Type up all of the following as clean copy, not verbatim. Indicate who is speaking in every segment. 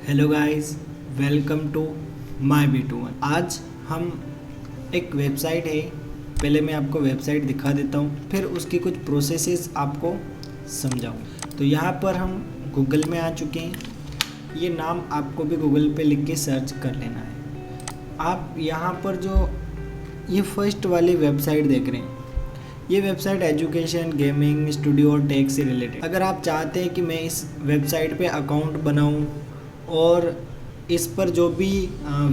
Speaker 1: Hello guys, welcome to my B2 आज हम एक वेबसाइट है। पहले मैं आपको वेबसाइट दिखा देता हूँ, फिर उसकी कुछ प्रोसेसेस आपको समझाऊँ। तो यहाँ पर हम गूगल में आ चुके हैं। ये नाम आपको भी गूगल पे लिख के सर्च कर लेना है। आप यहाँ पर जो ये फर्स्ट वाली वेबसाइट देख रहे हैं, ये वेबसाइट एजुकेशन, गेमिंग, स्टूडियो और टेक से रिलेटेड। अगर आप चाहते हैं कि मैं इस वेबसाइट पे अकाउंट बनाऊं और इस पर जो भी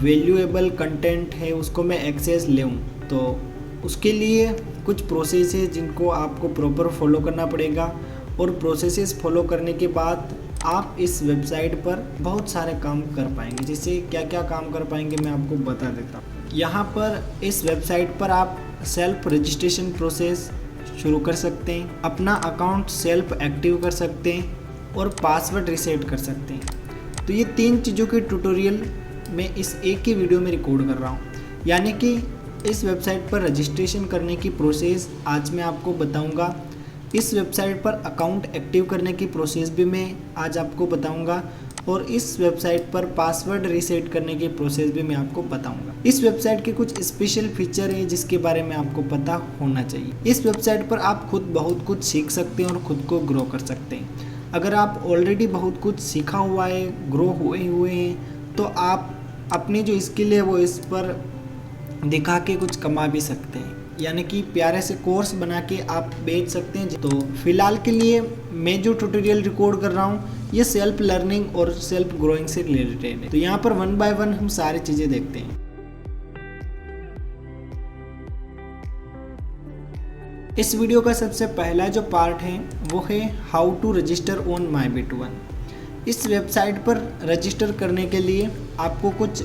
Speaker 1: वैल्यूएबल कंटेंट है उसको मैं एक्सेस लूँ, तो उसके लिए कुछ प्रोसेस है जिनको आपको प्रॉपर फॉलो करना पड़ेगा। और प्रोसेसेस फॉलो करने के बाद आप इस वेबसाइट पर बहुत सारे काम कर पाएंगे। जैसे क्या क्या काम कर पाएंगे मैं आपको बता देता हूँ। यहाँ पर इस वेबसाइट पर आप सेल्फ रजिस्ट्रेशन प्रोसेस शुरू कर सकते हैं, अपना अकाउंट सेल्फ एक्टिव कर सकते हैं और पासवर्ड रीसेट कर सकते हैं। तो ये 3 चीज़ों के ट्यूटोरियल मैं इस एक ही वीडियो में रिकॉर्ड कर रहा हूँ। यानी कि इस वेबसाइट पर रजिस्ट्रेशन करने की प्रोसेस आज मैं आपको बताऊँगा। इस वेबसाइट पर अकाउंट एक्टिव करने की प्रोसेस भी मैं आज आपको बताऊँगा और इस वेबसाइट पर पासवर्ड रीसेट करने की प्रोसेस भी मैं आपको बताऊंगा। इस वेबसाइट के कुछ स्पेशल फीचर है जिसके बारे में आपको पता होना चाहिए। इस वेबसाइट पर आप खुद बहुत कुछ सीख सकते हैं और खुद को ग्रो कर सकते हैं। अगर आप ऑलरेडी बहुत कुछ सीखा हुआ है, ग्रो हुए हैं, तो आप अपनी जो स्किल है वो इस पर दिखा के कुछ कमा भी सकते हैं। यानी कि प्यारे से कोर्स बना के आप बेच सकते हैं। तो फिलहाल के लिए मैं जो ट्यूटोरियल रिकॉर्ड कर रहा हूँ ये सेल्फ लर्निंग और सेल्फ ग्रोइंग से रिलेटेड है। तो यहाँ पर 1 बाय 1 हम सारी चीज़ें देखते हैं। इस वीडियो का सबसे पहला जो पार्ट है वो है how to register on my B2। इस वेबसाइट पर रजिस्टर करने के लिए आपको कुछ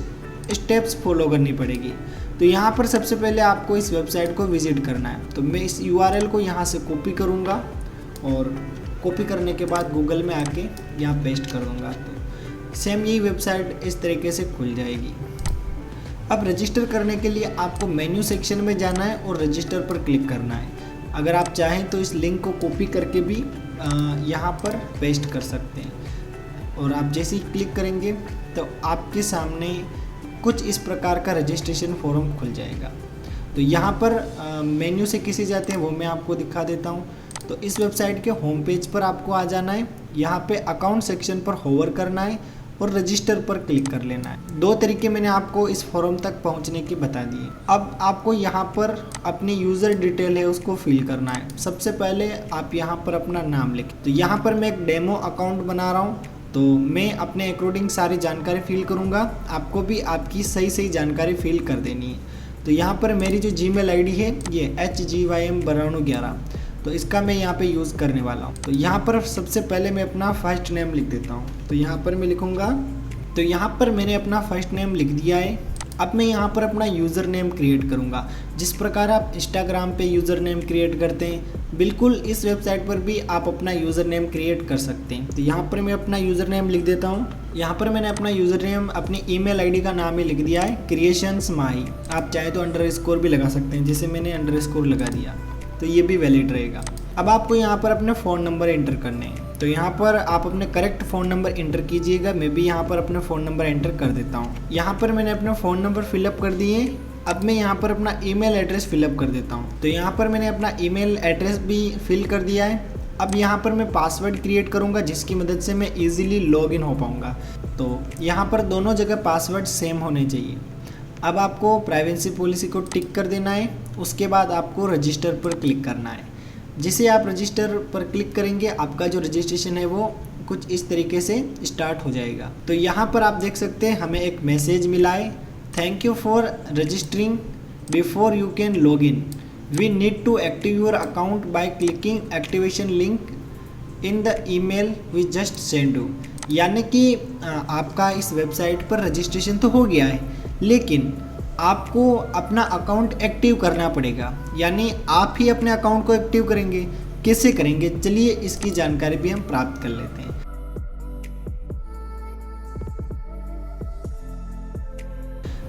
Speaker 1: स्टेप्स फॉलो करनी पड़ेगी। तो यहाँ पर सबसे पहले आपको इस वेबसाइट को विजिट करना है। तो मैं इस URL को यहाँ से कॉपी करूँगा और कॉपी करने के बाद गूगल में आके यहाँ पेस्ट कर दूँगा। तो सेम यही वेबसाइट इस तरीके से खुल जाएगी। अब रजिस्टर करने के लिए आपको मेन्यू सेक्शन में जाना है और रजिस्टर पर क्लिक करना है। अगर आप चाहें तो इस लिंक को कॉपी करके भी यहाँ पर पेस्ट कर सकते हैं। और आप जैसे ही क्लिक करेंगे तो आपके सामने कुछ इस प्रकार का रजिस्ट्रेशन फॉर्म खुल जाएगा। तो यहाँ पर मेन्यू से किसे जाते हैं वो मैं आपको दिखा देता हूँ। तो इस वेबसाइट के होम पेज पर आपको आ जाना है। यहाँ पे अकाउंट सेक्शन पर होवर करना है और रजिस्टर पर क्लिक कर लेना है। 2 तरीके मैंने आपको इस फॉर्म तक पहुँचने की बता दिए। अब आपको यहाँ पर अपनी यूज़र डिटेल है उसको फिल करना है। सबसे पहले आप यहाँ पर अपना नाम लिखें। तो यहाँ पर मैं एक डेमो अकाउंट बना रहा हूँ, तो मैं अपने अकॉर्डिंग सारी जानकारी फिल करूँगा। आपको भी आपकी सही जानकारी फिल कर देनी है। तो यहाँ पर मेरी जो Gmail ID है ये HGYM9211, तो इसका मैं यहाँ पे यूज़ करने वाला हूँ। तो यहाँ पर सबसे पहले मैं अपना फर्स्ट नेम लिख देता हूँ। तो यहाँ पर मैं लिखूँगा, तो यहाँ पर मैंने अपना फर्स्ट नेम लिख दिया है। अब मैं यहाँ पर अपना यूज़र नेम क्रिएट करूँगा। जिस प्रकार आप इंस्टाग्राम पे यूज़र नेम क्रिएट करते हैं, बिल्कुल इस वेबसाइट पर भी आप अपना यूज़र नेम क्रिएट कर सकते हैं। तो यहाँ पर मैं अपना यूज़र नेम लिख देता हूँ। यहाँ पर मैंने अपना यूज़र नेम अपनी ईमेल आईडी का नाम ही लिख दिया है, क्रिएशंस माही। आप चाहे तो अंडरस्कोर भी लगा सकते हैं, जैसे मैंने अंडरस्कोर लगा दिया तो ये भी वैलिड रहेगा। अब आपको यहाँ पर अपने फ़ोन नंबर एंटर करने हैं। तो यहाँ पर आप अपने करेक्ट फ़ोन नंबर एंटर कीजिएगा। मैं भी यहाँ पर अपना फ़ोन नंबर एंटर कर देता हूँ। यहाँ पर मैंने अपना फ़ोन नंबर फिलअप कर दिए। अब मैं यहाँ पर अपना ईमेल एड्रेस फिलअप कर देता हूँ। तो यहाँ पर मैंने अपना ईमेल एड्रेस भी फिल कर दिया है। अब यहाँ पर मैं पासवर्ड क्रिएट करूँगा जिसकी मदद से मैं ईजिली लॉगिन हो पाऊँगा। तो यहाँ पर दोनों जगह पासवर्ड सेम होने चाहिए। अब आपको प्राइवेसी पॉलिसी को टिक कर देना है। उसके बाद आपको रजिस्टर पर क्लिक करना है। जिसे आप रजिस्टर पर क्लिक करेंगे आपका जो रजिस्ट्रेशन है वो कुछ इस तरीके से स्टार्ट हो जाएगा। तो यहाँ पर आप देख सकते हैं हमें एक मैसेज मिला है, thank you for registering, before you can log in we need to active your account by clicking activation link in the email we just send you. यानी कि आपका इस वेबसाइट पर रजिस्ट्रेशन तो हो गया है, लेकिन आपको अपना अकाउंट एक्टिव करना पड़ेगा। यानी आप ही अपने अकाउंट को एक्टिव करेंगे। कैसे करेंगे, चलिए इसकी जानकारी भी हम प्राप्त कर लेते हैं।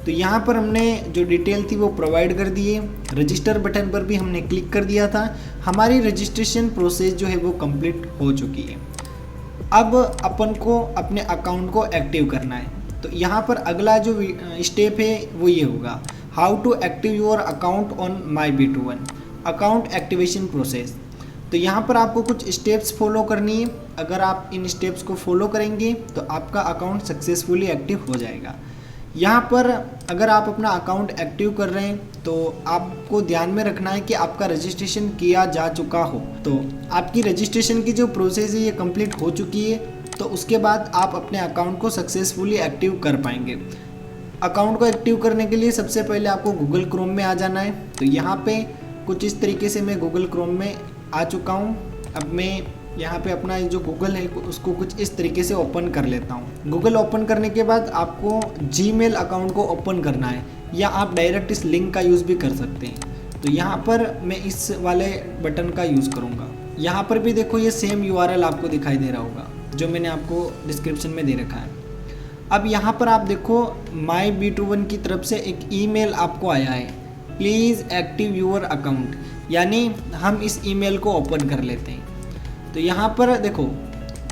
Speaker 1: तो यहाँ पर हमने जो डिटेल थी वो प्रोवाइड कर दी है। रजिस्टर बटन पर भी हमने क्लिक कर दिया था। हमारी रजिस्ट्रेशन प्रोसेस जो है वो कंप्लीट हो चुकी है। अब अपन को अपने अकाउंट को एक्टिव करना है। तो यहाँ पर अगला जो स्टेप है वो ये होगा, how to active your account on MyBit2One, account activation process. तो यहाँ पर आपको कुछ स्टेप्स फॉलो करनी है। अगर आप इन स्टेप्स को फॉलो करेंगे तो आपका अकाउंट सक्सेसफुली एक्टिव हो जाएगा। यहाँ पर अगर आप अपना अकाउंट एक्टिव कर रहे हैं तो आपको ध्यान में रखना है कि आपका रजिस्ट्रेशन किया जा चुका हो। तो आपकी रजिस्ट्रेशन की जो प्रोसेस है ये कंप्लीट हो चुकी है, तो उसके बाद आप अपने अकाउंट को सक्सेसफुली एक्टिव कर पाएंगे। अकाउंट को एक्टिव करने के लिए सबसे पहले आपको गूगल क्रोम में आ जाना है। तो यहाँ पे कुछ इस तरीके से मैं गूगल क्रोम में आ चुका हूँ। अब मैं यहाँ पे अपना जो गूगल है उसको कुछ इस तरीके से ओपन कर लेता हूँ। गूगल ओपन करने के बाद आपको जीमेल अकाउंट को ओपन करना है, या आप डायरेक्ट इस लिंक का यूज़ भी कर सकते हैं। तो यहाँ पर मैं इस वाले बटन का यूज़ करूँगा। यहाँ पर भी देखो ये सेम URL आपको दिखाई दे रहा होगा जो मैंने आपको डिस्क्रिप्शन में दे रखा है। अब यहाँ पर आप देखो MyBit2One की तरफ से एक ईमेल आपको आया है, प्लीज़ एक्टिव योर अकाउंट, यानी हम इस ईमेल को ओपन कर लेते हैं। तो यहाँ पर देखो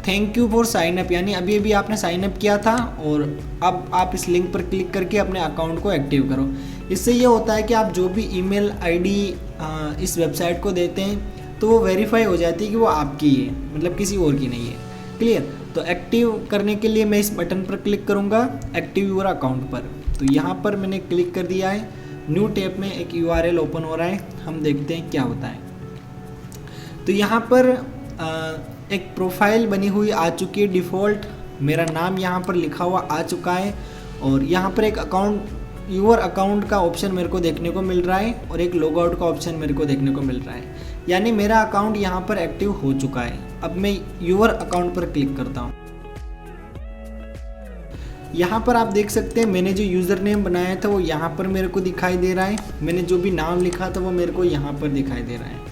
Speaker 1: thank you for sign up, यानी अभी अभी आपने साइन अप किया था और अब आप इस लिंक पर क्लिक करके अपने अकाउंट को एक्टिव करो। इससे ये होता है कि आप जो भी ईमेल आईडी इस वेबसाइट को देते हैं तो वो वेरीफाई हो जाती है कि वो आपकी है, मतलब किसी और की नहीं है। क्लियर। तो एक्टिव करने के लिए मैं इस बटन पर क्लिक करूँगा, एक्टिव योर अकाउंट पर। तो यहाँ पर मैंने क्लिक कर दिया है। न्यू टैब में एक URL ओपन हो रहा है, हम देखते हैं क्या होता है। तो यहाँ पर एक प्रोफाइल बनी हुई आ चुकी है डिफ़ॉल्ट, मेरा नाम यहाँ पर लिखा हुआ आ चुका है, और यहाँ पर एक अकाउंट योर अकाउंट का ऑप्शन मेरे को देखने को मिल रहा है और एक लॉग आउट का ऑप्शन मेरे को देखने को मिल रहा है, यानी मेरा अकाउंट यहाँ पर एक्टिव हो चुका है। अब मैं योर अकाउंट पर क्लिक करता हूँ। यहाँ पर आप देख सकते हैं मैंने जो यूज़र नेम बनाया था वो यहाँ पर मेरे को दिखाई दे रहा है, मैंने जो भी नाम लिखा था वो मेरे को यहाँ पर दिखाई दे रहा है।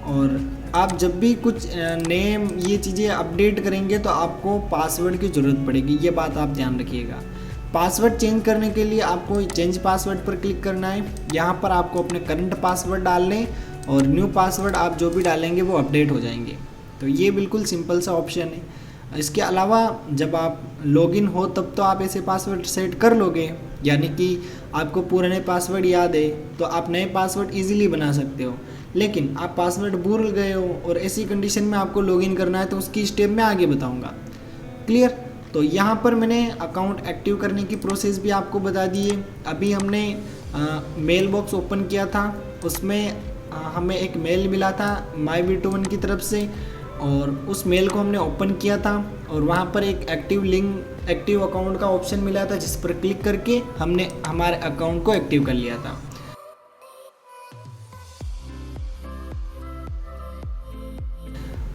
Speaker 1: और आप जब भी कुछ नेम ये चीज़ें अपडेट करेंगे तो आपको पासवर्ड की ज़रूरत पड़ेगी, ये बात आप ध्यान रखिएगा। पासवर्ड चेंज करने के लिए आपको चेंज पासवर्ड पर क्लिक करना है। यहाँ पर आपको अपने करंट पासवर्ड डालने और न्यू पासवर्ड आप जो भी डालेंगे वो अपडेट हो जाएंगे। तो ये बिल्कुल सिंपल सा ऑप्शन है। इसके अलावा जब आप लॉगिन हो तब तो आप ऐसे पासवर्ड सेट कर लोगे, यानी कि आपको पुराने पासवर्ड याद है तो आप नए पासवर्ड इजीली बना सकते हो। लेकिन आप पासवर्ड भूल गए हो और ऐसी कंडीशन में आपको लॉगिन करना है तो उसकी स्टेप मैं आगे बताऊंगा। क्लियर। तो यहाँ पर मैंने अकाउंट एक्टिव करने की प्रोसेस भी आपको बता दी है। अभी हमने मेल बॉक्स ओपन किया था, उसमें हमें एक मेल मिला था MyBit2One की तरफ से, और उस मेल को हमने ओपन किया था और वहाँ पर एक एक्टिव अकाउंट का ऑप्शन मिला था जिस पर क्लिक करके हमने हमारे अकाउंट को एक्टिव कर लिया था।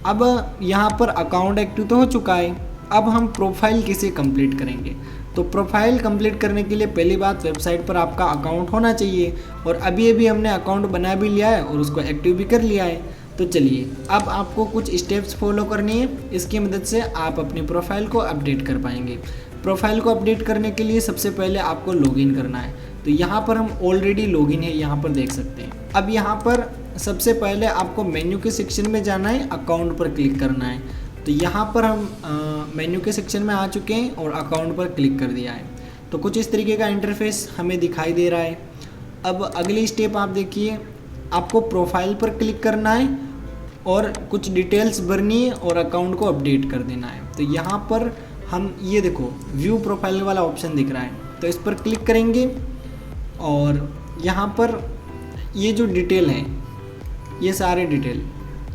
Speaker 1: अब यहाँ पर अकाउंट एक्टिव तो हो चुका है, अब हम प्रोफाइल कैसे कंप्लीट करेंगे। तो प्रोफाइल कंप्लीट करने के लिए पहली बात वेबसाइट पर आपका अकाउंट होना चाहिए, और अभी अभी हमने अकाउंट बना भी लिया है और उसको एक्टिव भी कर लिया है। तो चलिए अब आपको कुछ स्टेप्स फॉलो करनी है, इसकी मदद से आप अपनी प्रोफाइल को अपडेट कर पाएंगे। प्रोफाइल को अपडेट करने के लिए सबसे पहले आपको लॉगिन करना है। तो यहाँ पर हम ऑलरेडी लॉगिन है, यहाँ पर देख सकते हैं। अब यहाँ पर सबसे पहले आपको मेन्यू के सेक्शन में जाना है, अकाउंट पर क्लिक करना है। तो यहाँ पर हम मेन्यू के सेक्शन में आ चुके हैं और अकाउंट पर क्लिक कर दिया है। तो कुछ इस तरीके का इंटरफेस हमें दिखाई दे रहा है। अब अगली स्टेप आप देखिए, आपको प्रोफाइल पर क्लिक करना है और कुछ डिटेल्स भरनी है और अकाउंट को अपडेट कर देना है। तो यहाँ पर हम ये देखो व्यू प्रोफाइल वाला ऑप्शन दिख रहा है, तो इस पर क्लिक करेंगे और यहाँ पर ये जो डिटेल है, ये सारे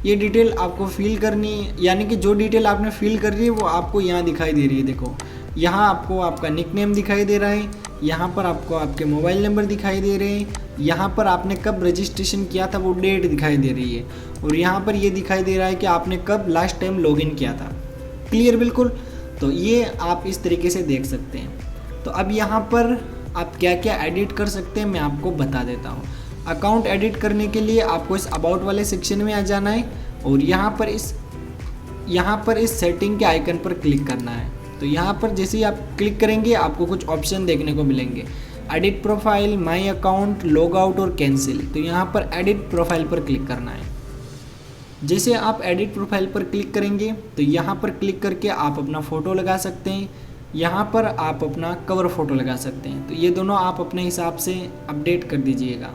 Speaker 1: ये डिटेल आपको फिल करनी है, यानी कि जो डिटेल आपने फिल कर रही है वो आपको यहाँ दिखाई दे रही है। देखो यहाँ आपको आपका निकनेम दिखाई दे रहा है, यहाँ पर आपको आपके मोबाइल नंबर दिखाई दे रहे हैं, यहाँ पर आपने कब रजिस्ट्रेशन किया था वो डेट दिखाई दे रही है, और यहाँ पर ये दिखाई दे रहा है कि आपने कब लास्ट टाइम लॉगिन किया था। क्लियर बिल्कुल। तो ये आप इस तरीके से देख सकते हैं। तो अब यहाँ पर आप क्या क्या एडिट कर सकते हैं मैं आपको बता देता हूँ। अकाउंट एडिट करने के लिए आपको इस अबाउट वाले सेक्शन में आ जाना है और यहाँ पर इस सेटिंग के आइकन पर क्लिक करना है। तो यहाँ पर जैसे ही आप क्लिक करेंगे आपको कुछ ऑप्शन देखने को मिलेंगे, edit profile, my account, log out और कैंसिल। तो यहाँ पर एडिट प्रोफाइल पर क्लिक करना है। जैसे आप एडिट प्रोफाइल पर क्लिक करेंगे तो यहाँ पर क्लिक करके आप अपना फ़ोटो लगा सकते हैं, यहाँ पर आप अपना कवर फ़ोटो लगा सकते हैं। तो ये दोनों आप अपने हिसाब से अपडेट कर दीजिएगा।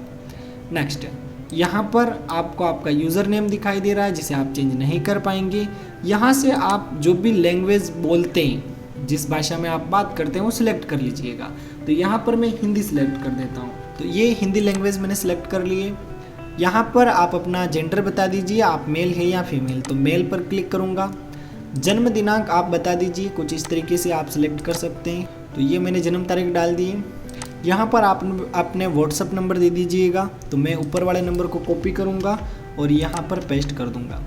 Speaker 1: नेक्स्ट, यहाँ पर आपको आपका यूज़र नेम दिखाई दे रहा है जिसे आप चेंज नहीं कर पाएंगे। यहाँ से आप जो भी लैंग्वेज बोलते हैं, जिस भाषा में आप बात करते हैं वो सिलेक्ट कर लीजिएगा। तो यहाँ पर मैं हिंदी सिलेक्ट कर देता हूँ। तो ये हिंदी लैंग्वेज मैंने सिलेक्ट कर लिए। यहाँ पर आप अपना जेंडर बता दीजिए, आप मेल है या फीमेल। तो मेल पर क्लिक करूँगा। जन्म दिनांक आप बता दीजिए, कुछ इस तरीके से आप सिलेक्ट कर सकते हैं। तो ये मैंने जन्म तारीख डाल दी है। यहाँ पर आप अपने व्हाट्सअप नंबर दे दीजिएगा। तो मैं ऊपर वाले नंबर को कॉपी करूँगा और यहाँ पर पेस्ट कर दूँगा।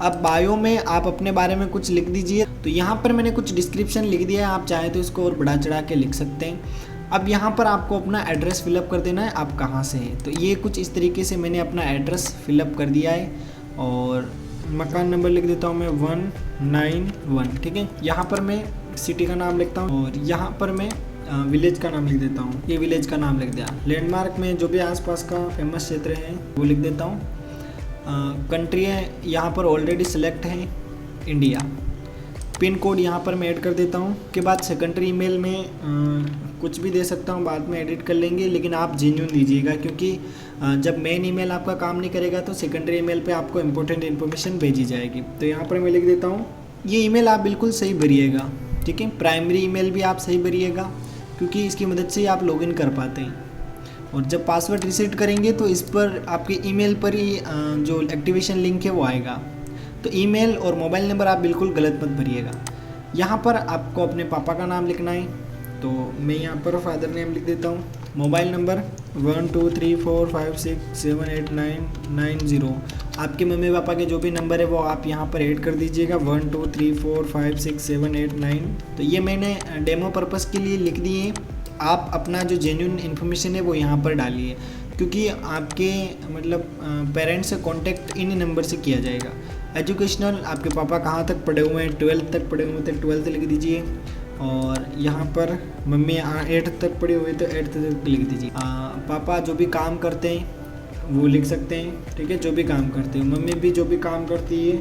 Speaker 1: अब बायो में आप अपने बारे में कुछ लिख दीजिए। तो यहाँ पर मैंने कुछ डिस्क्रिप्शन लिख दिया है, आप चाहें तो इसको और बढ़ा चढ़ा के लिख सकते हैं। अब यहाँ पर आपको अपना एड्रेस फिलअप कर देना है, आप कहाँ से हैं। तो ये कुछ इस तरीके से मैंने अपना एड्रेस फिलअप कर दिया है और मकान नंबर लिख देता हूँ मैं 191। ठीक है, यहाँ पर मैं सिटी का नाम लिखता हूँ और यहाँ पर मैं विलेज का नाम लिख देता हूँ। ये विलेज का नाम लिख दिया। लैंडमार्क में जो भी आसपास का फेमस क्षेत्र है वो लिख देता हूँ। कंट्री है यहाँ पर ऑलरेडी सिलेक्ट है इंडिया। पिन कोड यहाँ पर मैं ऐड कर देता हूँ। के बाद सेकेंडरी ईमेल में कुछ भी दे सकता हूँ, बाद में एडिट कर लेंगे, लेकिन आप जेन्युइन दीजिएगा क्योंकि जब मेन ईमेल आपका काम नहीं करेगा तो सेकेंडरी ईमेल पे आपको इंपॉर्टेंट इन्फॉर्मेशन भेजी जाएगी। तो यहाँ पर मैं लिख देता हूँ। ये ईमेल आप बिल्कुल सही भरिएगा। ठीक है, प्राइमरी ईमेल भी आप सही भरिएगा क्योंकि इसकी मदद से आप लॉगिन कर पाते हैं। और जब पासवर्ड रीसेट करेंगे तो इस पर आपके ईमेल पर ही जो एक्टिवेशन लिंक है वो आएगा। तो ईमेल और मोबाइल नंबर आप बिल्कुल गलत मत भरिएगा। यहाँ पर आपको अपने पापा का नाम लिखना है। तो मैं यहाँ पर फादर नेम लिख देता हूँ। Mobile number 123456789990। आपके मम्मी पापा के जो भी नंबर है वो आप यहाँ पर ऐड कर दीजिएगा 1234567899। तो ये मैंने डेमो पर्पज़ के लिए लिख दिए। आप अपना जो जेन्युइन इन्फॉर्मेशन है वो यहाँ पर डालिए क्योंकि आपके मतलब पेरेंट्स से कांटेक्ट इन नंबर से किया जाएगा। एजुकेशनल, आपके पापा कहाँ तक पढ़े हुए हैं, 12th तक पढ़े हुए हैं, 12th लिख दीजिए। और यहाँ पर मम्मी 8th तक पढ़ी हुई तो 8th तक लिख दीजिए। पापा जो भी काम करते हैं वो लिख सकते हैं। ठीक है, जो भी काम करते हैं। मम्मी भी जो भी काम करती है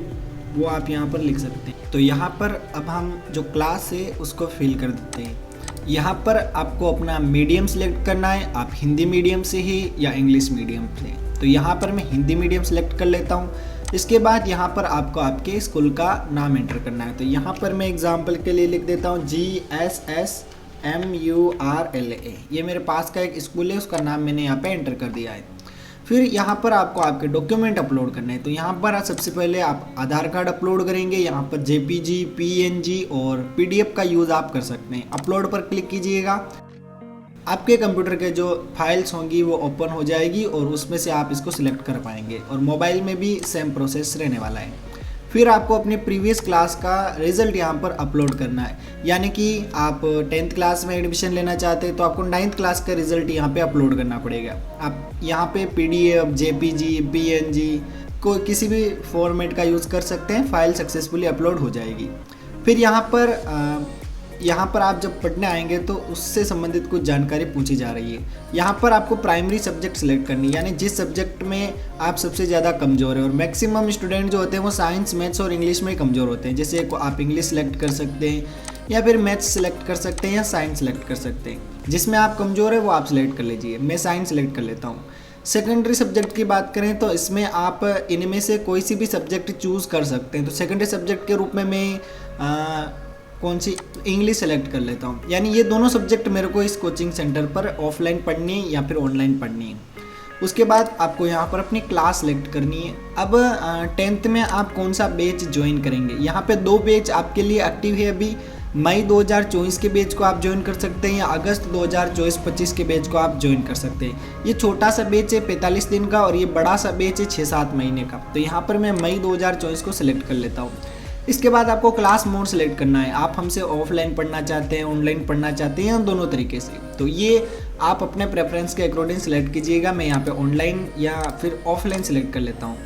Speaker 1: वो आप यहाँ पर लिख सकते हैं। तो यहाँ पर अब हम जो क्लास है उसको फिल कर देते हैं। यहाँ पर आपको अपना मीडियम सेलेक्ट करना है, आप हिंदी मीडियम से ही या इंग्लिश मीडियम से। तो यहाँ पर मैं हिंदी मीडियम सेलेक्ट कर लेता हूँ। इसके बाद यहाँ पर आपको आपके स्कूल का नाम एंटर करना है। तो यहाँ पर मैं एग्जांपल के लिए लिख देता हूँ GSSMURLA। ये मेरे पास का एक स्कूल है, उसका नाम मैंने यहाँ पे एंटर कर दिया है। फिर यहाँ पर आपको आपके डॉक्यूमेंट अपलोड करने हैं। तो यहाँ पर सबसे पहले आप आधार कार्ड अपलोड करेंगे। यहाँ पर JPG, PNG और PDF का यूज़ आप कर सकते हैं। अपलोड पर क्लिक कीजिएगा। आपके कंप्यूटर के जो फाइल्स होंगी वो ओपन हो जाएगी और उसमें से आप इसको सिलेक्ट कर पाएंगे। और मोबाइल में भी सेम प्रोसेस रहने वाला है। फिर आपको अपनी प्रीवियस क्लास का रिजल्ट यहाँ पर अपलोड करना है। यानी कि आप 10th क्लास में एडमिशन लेना चाहते हैं तो आपको 9th क्लास का रिजल्ट यहाँ पे अपलोड करना पड़ेगा। आप यहाँ पे PDF, JPG, PNG को किसी भी फॉर्मेट का यूज़ कर सकते हैं। फाइल सक्सेसफुली अपलोड हो जाएगी। फिर यहाँ पर आप जब पढ़ने आएंगे तो उससे संबंधित कुछ जानकारी पूछी जा रही है। यहाँ पर आपको प्राइमरी सब्जेक्ट सेलेक्ट करनी है, यानी जिस सब्जेक्ट में आप सबसे ज़्यादा कमज़ोर है। और मैक्सिमम स्टूडेंट जो होते हैं वो साइंस, मैथ्स और इंग्लिश में कमज़ोर होते हैं। जैसे आप इंग्लिश सेलेक्ट कर सकते हैं या फिर मैथ्स सेलेक्ट कर सकते हैं या साइंस सेलेक्ट कर सकते हैं। जिसमें आप कमज़ोर है वो आप सेलेक्ट कर लीजिए। मैं साइंस सेलेक्ट कर लेता हूँ। सेकेंडरी सब्जेक्ट की बात करें तो इसमें आप इनमें से कोई सी भी सब्जेक्ट चूज़ कर सकते हैं। तो सेकेंडरी सब्जेक्ट के रूप में मैं कौन सी इंग्लिश सेलेक्ट कर लेता हूँ। यानी ये दोनों सब्जेक्ट मेरे को इस कोचिंग सेंटर पर ऑफलाइन पढ़नी है या फिर ऑनलाइन पढ़नी है। उसके बाद आपको यहाँ पर अपनी क्लास सेलेक्ट करनी है। अब 10th में आप कौन सा बैच ज्वाइन करेंगे। यहाँ पे 2 बैच आपके लिए एक्टिव है अभी। मई 2024 के बैच को आप ज्वाइन कर सकते हैं या अगस्त 2024-25 के बैच को आप ज्वाइन कर सकते हैं। ये छोटा सा बैच है 45 दिन का और ये बड़ा सा बैच है 6-7 महीने का। तो यहाँ पर मैं मई 2024 को सिलेक्ट कर लेता हूँ। इसके बाद आपको क्लास मोड सेलेक्ट करना है। आप हमसे ऑफलाइन पढ़ना चाहते हैं, ऑनलाइन पढ़ना चाहते हैं, दोनों तरीके से। तो ये आप अपने प्रेफरेंस के अकॉर्डिंग सेलेक्ट कीजिएगा। मैं यहाँ पे ऑनलाइन या फिर ऑफलाइन सेलेक्ट कर लेता हूँ।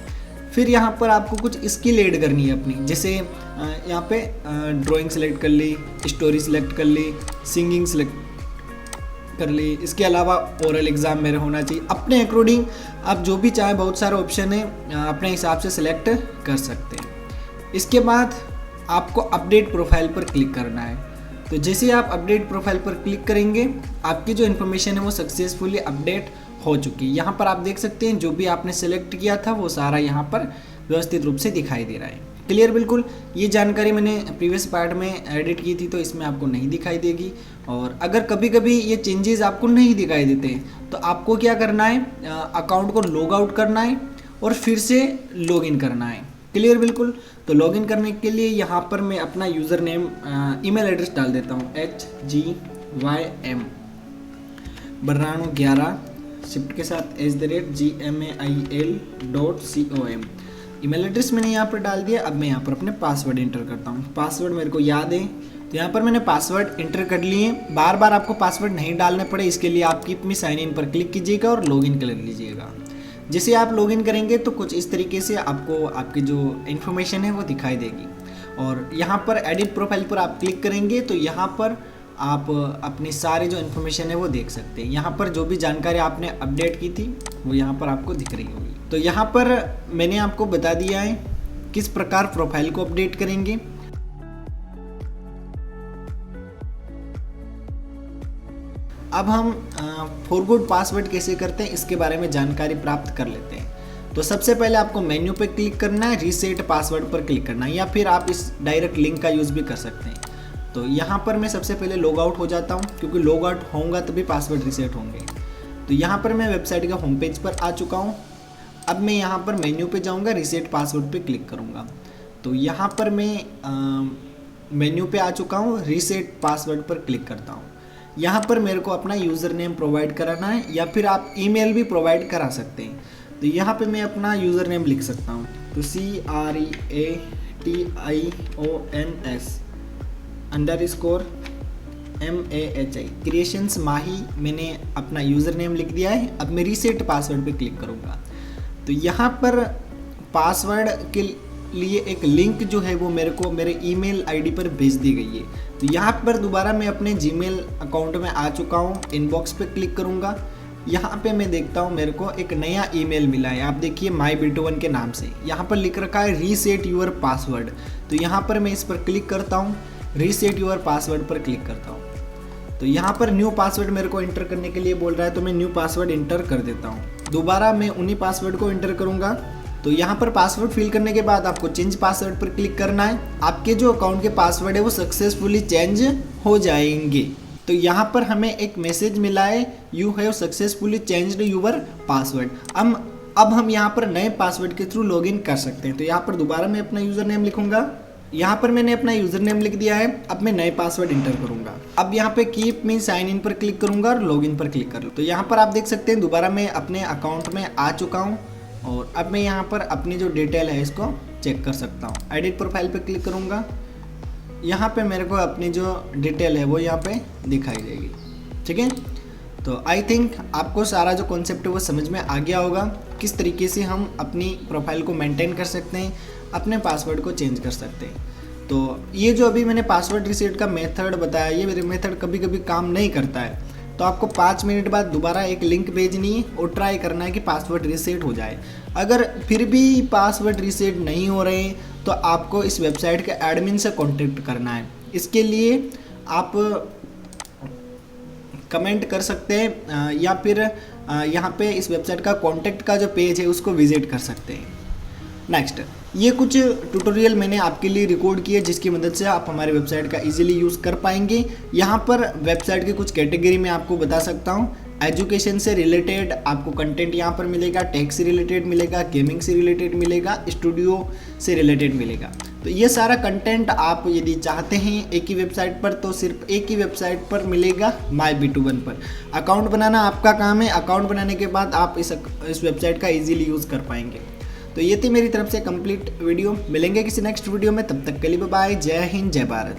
Speaker 1: फिर यहाँ पर आपको कुछ स्किल ऐड करनी है अपनी। जैसे यहाँ पे ड्राइंग सेलेक्ट कर ली, स्टोरी सेलेक्ट कर ली, सिंगिंग सेलेक्ट कर ली। इसके अलावा ओरल एग्ज़ाम मेरे होना चाहिए। अपने अकॉर्डिंग आप जो भी चाहें, बहुत सारे ऑप्शन है, अपने हिसाब से सिलेक्ट कर सकते हैं। इसके बाद आपको अपडेट प्रोफाइल पर क्लिक करना है। तो जैसे ही आप अपडेट प्रोफाइल पर क्लिक करेंगे, आपकी जो इन्फॉर्मेशन है वो सक्सेसफुली अपडेट हो चुकी है। यहाँ पर आप देख सकते हैं जो भी आपने सेलेक्ट किया था वो सारा यहाँ पर व्यवस्थित रूप से दिखाई दे रहा है। क्लियर बिल्कुल। ये जानकारी मैंने प्रीवियस पार्ट में एडिट की थी तो इसमें आपको नहीं दिखाई देगी। और अगर कभी कभी ये चेंजेस आपको नहीं दिखाई देते तो आपको क्या करना है, अकाउंट को लॉग आउट करना है और फिर से लॉगिन करना है। क्लियर बिल्कुल। तो लॉगिन करने के लिए यहाँ पर मैं अपना यूज़र नेम, ईमेल एड्रेस डाल देता हूँ HGYM बर्राणु 11 शिफ्ट के साथ @gmail.com। ईमेल एड्रेस मैंने यहाँ पर डाल दिया। अब मैं यहाँ पर अपने पासवर्ड इंटर करता हूँ। पासवर्ड मेरे को याद है तो यहाँ पर मैंने पासवर्ड इंटर कर लिए। बार बार आपको पासवर्ड नहीं डालने पड़े, इसके लिए आप कीप मी साइन इन पर क्लिक कीजिएगा और लॉगिन कर लीजिएगा। जैसे आप लॉगिन करेंगे तो कुछ इस तरीके से आपको आपकी जो इन्फॉर्मेशन है वो दिखाई देगी। और यहाँ पर एडिट प्रोफाइल पर आप क्लिक करेंगे तो यहाँ पर आप अपनी सारी जो इन्फॉर्मेशन है वो देख सकते हैं। यहाँ पर जो भी जानकारी आपने अपडेट की थी वो यहाँ पर आपको दिख रही होगी। तो यहाँ पर मैंने आपको बता दिया है किस प्रकार प्रोफाइल को अपडेट करेंगे। अब हम फॉरगॉट पासवर्ड कैसे करते हैं इसके बारे में जानकारी प्राप्त कर लेते हैं। तो सबसे पहले आपको मेन्यू पर क्लिक करना है, रीसेट पासवर्ड पर क्लिक करना है, या फिर आप इस डायरेक्ट लिंक का यूज़ भी कर सकते हैं। तो यहाँ पर मैं सबसे पहले लॉग आउट हो जाता हूँ, क्योंकि लॉग आउट होऊंगा तभी पासवर्ड रीसेट होंगे। तो यहाँ पर मैं वेबसाइट के होम पेज पर आ चुका हूँ। अब मैं यहाँ पर मेन्यू पे जाऊँगा, रीसेट पासवर्ड पे क्लिक करूँगा। तो यहाँ पर मैं मेन्यू पे आ चुका हूँ, रीसेट पासवर्ड पर क्लिक करता हूँ। यहाँ पर मेरे को अपना यूज़र नेम प्रोवाइड कराना है, या फिर आप ईमेल भी प्रोवाइड करा सकते हैं। तो यहाँ पे मैं अपना यूज़र नेम लिख सकता हूँ। तो CREATIONS_MAHI क्रिएशंस माही मैंने अपना यूज़र नेम लिख दिया है। अब मैं रीसेट पासवर्ड पे क्लिक करूँगा। तो यहाँ पर पासवर्ड के लिए एक लिंक जो है वो मेरे को मेरे ईमेल आईडी पर भेज दी गई है। तो यहाँ पर दोबारा मैं अपने जीमेल अकाउंट में आ चुका हूँ। इनबॉक्स पे क्लिक करूँगा। यहाँ पे मैं देखता हूँ मेरे को एक नया ईमेल मिला है। आप देखिए myBit1 के नाम से यहाँ पर लिख रखा है रीसेट यूर पासवर्ड। तो यहाँ पर मैं इस पर क्लिक करता हूँ, रीसेट यूर पासवर्ड पर क्लिक करता हूँ। तो यहाँ पर न्यू पासवर्ड मेरे को इंटर करने के लिए बोल रहा है, तो मैं न्यू पासवर्ड इंटर कर देता हूँ। दोबारा मैं उन्हीं पासवर्ड को इंटर करूँगा। तो यहाँ पर पासवर्ड फिल करने के बाद आपको चेंज पासवर्ड पर क्लिक करना है। आपके जो अकाउंट के पासवर्ड है वो सक्सेसफुली चेंज हो जाएंगे। तो यहाँ पर हमें एक मैसेज मिला है, you have successfully changed your password. अब हम यहाँ पर नए पासवर्ड के थ्रू लॉगिन कर सकते हैं। तो यहाँ पर दोबारा मैं अपना यूज़र नेम लिखूंगा। यहाँ पर मैंने अपना यूज़र नेम लिख दिया है। अब मैं नए पासवर्ड इंटर करूँगा। अब यहाँ पे कीप मी साइन इन पर क्लिक करूँगा और लॉगिन पर क्लिक करूँ। तो यहाँ पर आप देख सकते हैं दोबारा मैं अपने अकाउंट में आ चुका हूँ। और अब मैं यहाँ पर अपनी जो डिटेल है इसको चेक कर सकता हूँ। एडिट प्रोफाइल पे क्लिक करूँगा। यहाँ पे मेरे को अपनी जो डिटेल है वो यहाँ पे दिखाई देगी। ठीक है। तो आई थिंक आपको सारा जो कॉन्सेप्ट है वो समझ में आ गया होगा, किस तरीके से हम अपनी प्रोफाइल को मेंटेन कर सकते हैं, अपने पासवर्ड को चेंज कर सकते हैं। तो ये जो अभी मैंने पासवर्ड रीसेट का मेथड बताया, ये मेरे मेथड कभी कभी काम नहीं करता है। तो आपको 5 मिनट बाद दोबारा एक लिंक भेजनी है और ट्राई करना है कि पासवर्ड रीसेट हो जाए। अगर फिर भी पासवर्ड रीसेट नहीं हो रहे हैं तो आपको इस वेबसाइट के एडमिन से कांटेक्ट करना है। इसके लिए आप कमेंट कर सकते हैं, या फिर यहाँ पे इस वेबसाइट का कांटेक्ट का जो पेज है उसको विजिट कर सकते हैं। नेक्स्ट, ये कुछ ट्यूटोरियल मैंने आपके लिए रिकॉर्ड किए जिसकी मदद से आप हमारे वेबसाइट का इजीली यूज़ कर पाएंगे। यहाँ पर वेबसाइट की कुछ कैटेगरी में आपको बता सकता हूँ। एजुकेशन से रिलेटेड आपको कंटेंट यहाँ पर मिलेगा, टेक से रिलेटेड मिलेगा, गेमिंग से रिलेटेड मिलेगा, स्टूडियो से रिलेटेड मिलेगा। तो ये सारा कंटेंट आप यदि चाहते हैं एक ही वेबसाइट पर तो सिर्फ एक ही वेबसाइट पर मिलेगा, myBit1 पर। अकाउंट बनाना आपका काम है। अकाउंट बनाने के बाद आप इस वेबसाइट का ईजीली यूज़ कर पाएंगे। तो ये थी मेरी तरफ से कंप्लीट वीडियो। मिलेंगे किसी नेक्स्ट वीडियो में, तब तक के लिए बाय बाय। जय हिंद, जय भारत।